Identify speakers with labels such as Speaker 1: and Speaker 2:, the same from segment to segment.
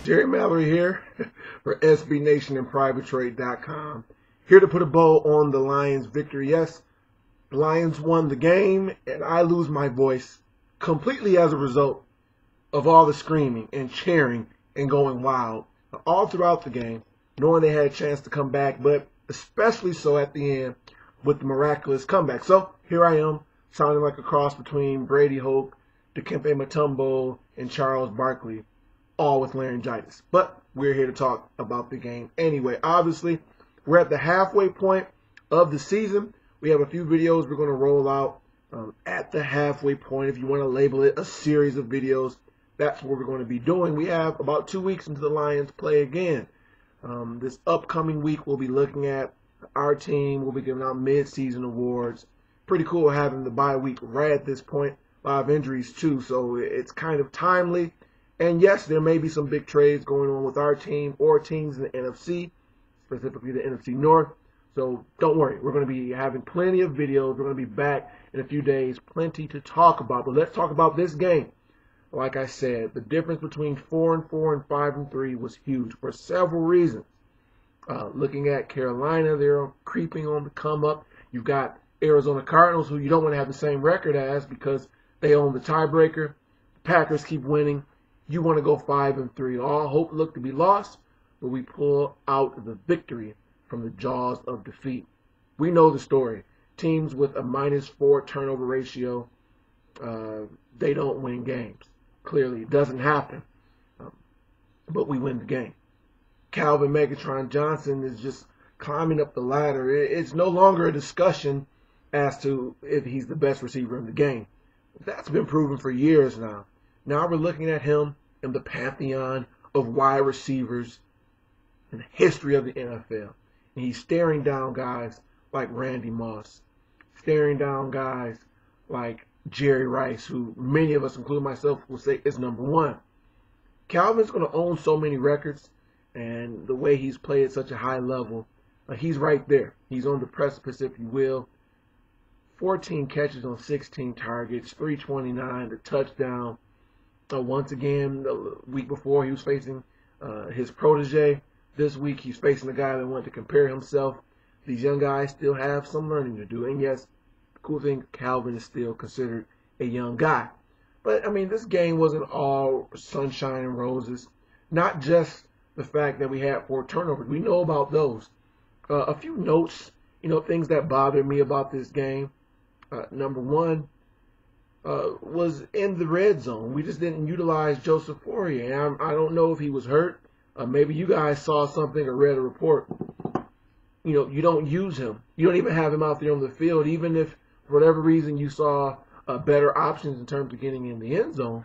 Speaker 1: Jerry Mallory here for SB Nation and PrivateTrade.com. Here to put a bow on the Lions' victory. Yes, the Lions won the game, and I lose my voice completely as a result of all the screaming and cheering and going wild all throughout the game, knowing they had a chance to come back, but especially so at the end with the miraculous comeback. So here I am, sounding like a cross between Brady Hoke, Dikembe Mutombo, and Charles Barkley, all with laryngitis. But we're here to talk about the game anyway. Obviously, we're at the halfway point of the season. We have a few videos we're going to roll out at the halfway point. If you want to label it a series of videos, that's what we're going to be doing. We have about 2 weeks until the Lions play again. This upcoming week, we'll be looking at our team. We'll be giving out mid-season awards. Pretty cool having the bye week right at this point. A lot of injuries, too, so it's kind of timely. And, yes, there may be some big trades going on with our team or teams in the NFC, specifically the NFC North. So don't worry. We're going to be having plenty of videos. We're going to be back in a few days. Plenty to talk about. But let's talk about this game. Like I said, the difference between 4-4 and 5-3 was huge for several reasons. Looking at Carolina, they're creeping on the come up. You've got Arizona Cardinals, who you don't want to have the same record as because they own the tiebreaker. The Packers keep winning. You want to go 5-3. All hope looked to be lost, but we pull out the victory from the jaws of defeat. We know the story. Teams with a -4 turnover ratio, they don't win games. Clearly, it doesn't happen. But we win the game. Calvin Megatron Johnson is just climbing up the ladder. It's no longer a discussion as to if he's the best receiver in the game. That's been proven for years now. Now we're looking at him in the pantheon of wide receivers in the history of the NFL. And he's staring down guys like Randy Moss, staring down guys like Jerry Rice, who many of us, including myself, will say is #1. Calvin's going to own so many records, and the way he's played at such a high level, he's right there. He's on the precipice, if you will. 14 catches on 16 targets, 329, the touchdown. Once again, the week before he was facing his protege. This week he's facing a guy that wanted to compare himself. These young guys still have some learning to do. And yes, the cool thing, Calvin is still considered a young guy. But, I mean, this game wasn't all sunshine and roses. Not just the fact that we had 4 turnovers. We know about those. A few notes, things that bothered me about this game. Number one was in the red zone. We just didn't utilize Joseph Fourier. And I don't know if he was hurt. Maybe you guys saw something or read a report. You don't use him. You don't even have him out there on the field. Even if, for whatever reason, you saw better options in terms of getting in the end zone.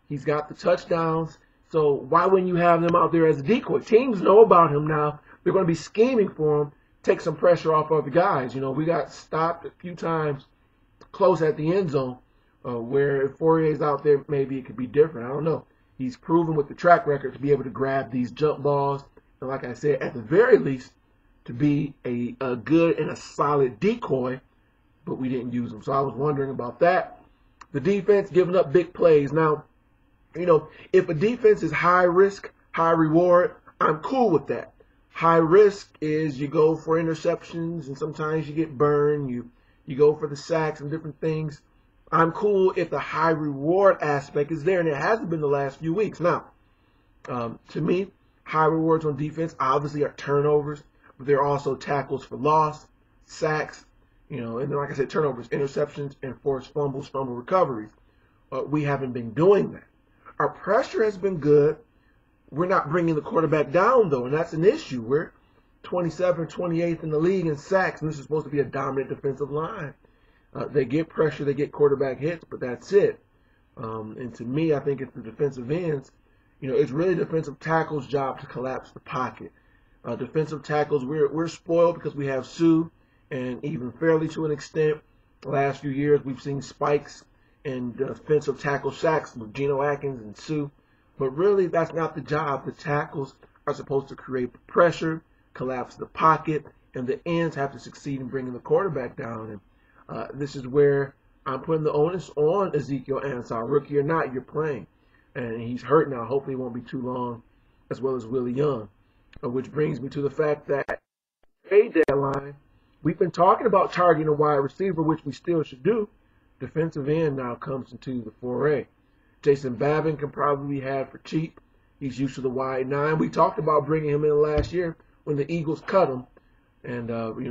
Speaker 1: He's got the touchdowns. So why wouldn't you have him out there as a decoy? Teams know about him now. They're going to be scheming for him. Take some pressure off of the guys. We got stopped a few times close at the end zone where if Fourier's out there, maybe it could be different. I don't know. He's proven with the track record to be able to grab these jump balls. And like I said, at the very least, to be a good and a solid decoy, but we didn't use him. So I was wondering about that. The defense giving up big plays. Now, if a defense is high risk, high reward, I'm cool with that. High risk is you go for interceptions and sometimes you get burned. You go for the sacks and different things. I'm cool if the high reward aspect is there, and it hasn't been the last few weeks. Now, to me, high rewards on defense obviously are turnovers, but they're also tackles for loss, sacks, and then like I said, turnovers, interceptions, and forced fumbles, fumble recoveries. We haven't been doing that. Our pressure has been good. We're not bringing the quarterback down, though, and that's an issue. We're 27th, 28th in the league in sacks, and this is supposed to be a dominant defensive line. They get pressure, they get quarterback hits, but that's it. And to me, I think it's the defensive ends. It's really defensive tackles' job to collapse the pocket. Defensive tackles, we're spoiled because we have Sue, and even fairly to an extent, the last few years we've seen spikes in defensive tackle sacks with Geno Atkins and Sue. But really, that's not the job. The tackles are supposed to create the pressure, collapse the pocket, and the ends have to succeed in bringing the quarterback down. And this is where I'm putting the onus on Ezekiel Ansah. Rookie or not, you're playing. and he's hurt now. Hopefully it won't be too long, as well as Willie Young. Which brings me to the fact that trade deadline, we've been talking about targeting a wide receiver, which we still should do. Defensive end now comes into the foray. Jason Babin can probably be had for cheap. He's used to the wide 9. We talked about bringing him in last year when the Eagles cut him. And,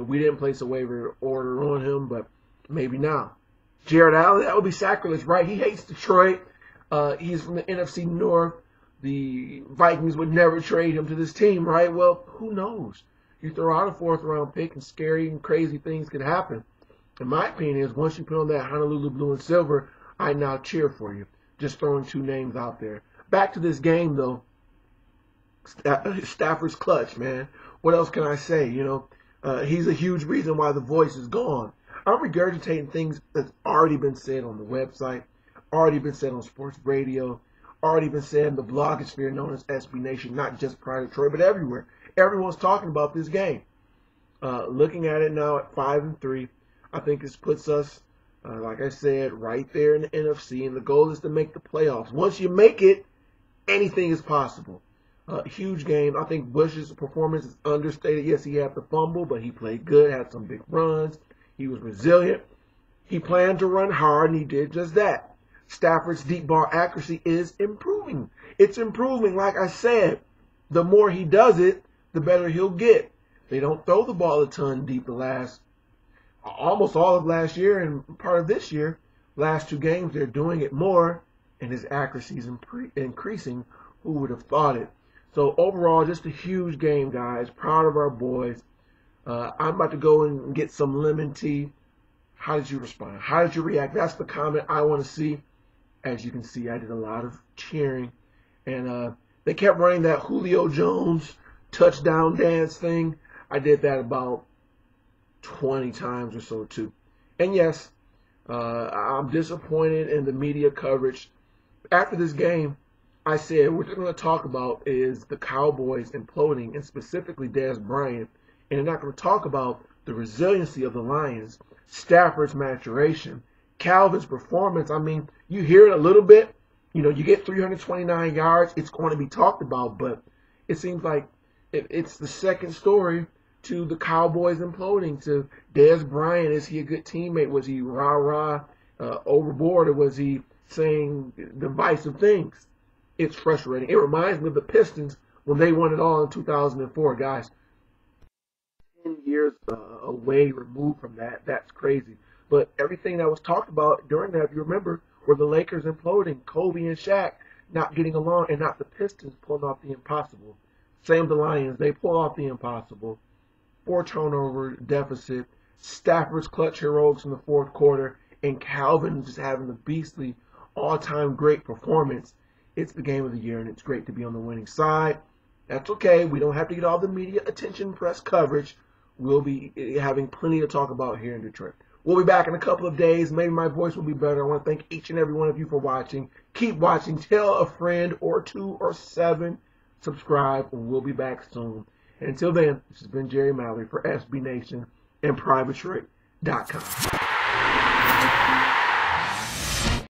Speaker 1: we didn't place a waiver order on him, but maybe now. Jared Allen, that would be sacrilege, right? He hates Detroit. He's from the NFC North. The Vikings would never trade him to this team, right? Well, who knows? You throw out a 4th-round pick and scary and crazy things could happen. In my opinion is once you put on that Honolulu blue and silver, I now cheer for you. Just throwing 2 names out there. Back to this game, though. Stafford's clutch, man. What else can I say? He's a huge reason why the voice is gone. I'm regurgitating things that's already been said on the website, already been said on sports radio, already been said in the blogosphere known as SB Nation, not just Pride Detroit, but everywhere. Everyone's talking about this game. Looking at it now at 5-3, I think this puts us, like I said, right there in the NFC, and the goal is to make the playoffs. Once you make it, anything is possible. Huge game. I think Bush's performance is understated. Yes, he had the fumble, but he played good, had some big runs. He was resilient. He planned to run hard, and he did just that. Stafford's deep ball accuracy is improving. It's improving. Like I said, the more he does it, the better he'll get. They don't throw the ball a ton deep almost all of last year and part of this year. Last 2 games, they're doing it more, and his accuracy is increasing. Who would have thought it? So overall, just a huge game, guys. Proud of our boys. I'm about to go and get some lemon tea. How did you respond? How did you react? That's the comment I want to see. As you can see, I did a lot of cheering. And they kept running that Julio Jones touchdown dance thing. I did that about 20 times or so, too. And yes, I'm disappointed in the media coverage. After this game, I said what they're going to talk about is the Cowboys imploding, and specifically Dez Bryant. And they're not going to talk about the resiliency of the Lions, Stafford's maturation, Calvin's performance. I mean, you hear it a little bit. You get 329 yards. It's going to be talked about, but it seems like it's the second story to the Cowboys imploding, to Dez Bryant. Is he a good teammate? Was he rah-rah overboard, or was he saying divisive things? It's frustrating. It reminds me of the Pistons when they won it all in 2004, guys. 10 years away, removed from that. That's crazy. But everything that was talked about during that, if you remember, were the Lakers imploding, Kobe and Shaq not getting along, and not the Pistons pulling off the impossible. Same the Lions. They pull off the impossible. 4 turnover deficit. Stafford's clutch heroics in the 4th quarter, and Calvin just having the beastly all-time great performance. It's the game of the year, and it's great to be on the winning side. That's okay. We don't have to get all the media attention, press coverage. We'll be having plenty to talk about here in Detroit. We'll be back in a couple of days. Maybe my voice will be better. I want to thank each and every one of you for watching. Keep watching. Tell a friend or 2 or 7. Subscribe, and we'll be back soon. And until then, this has been Jerry Mallory for SB Nation and PrivateTrade.com.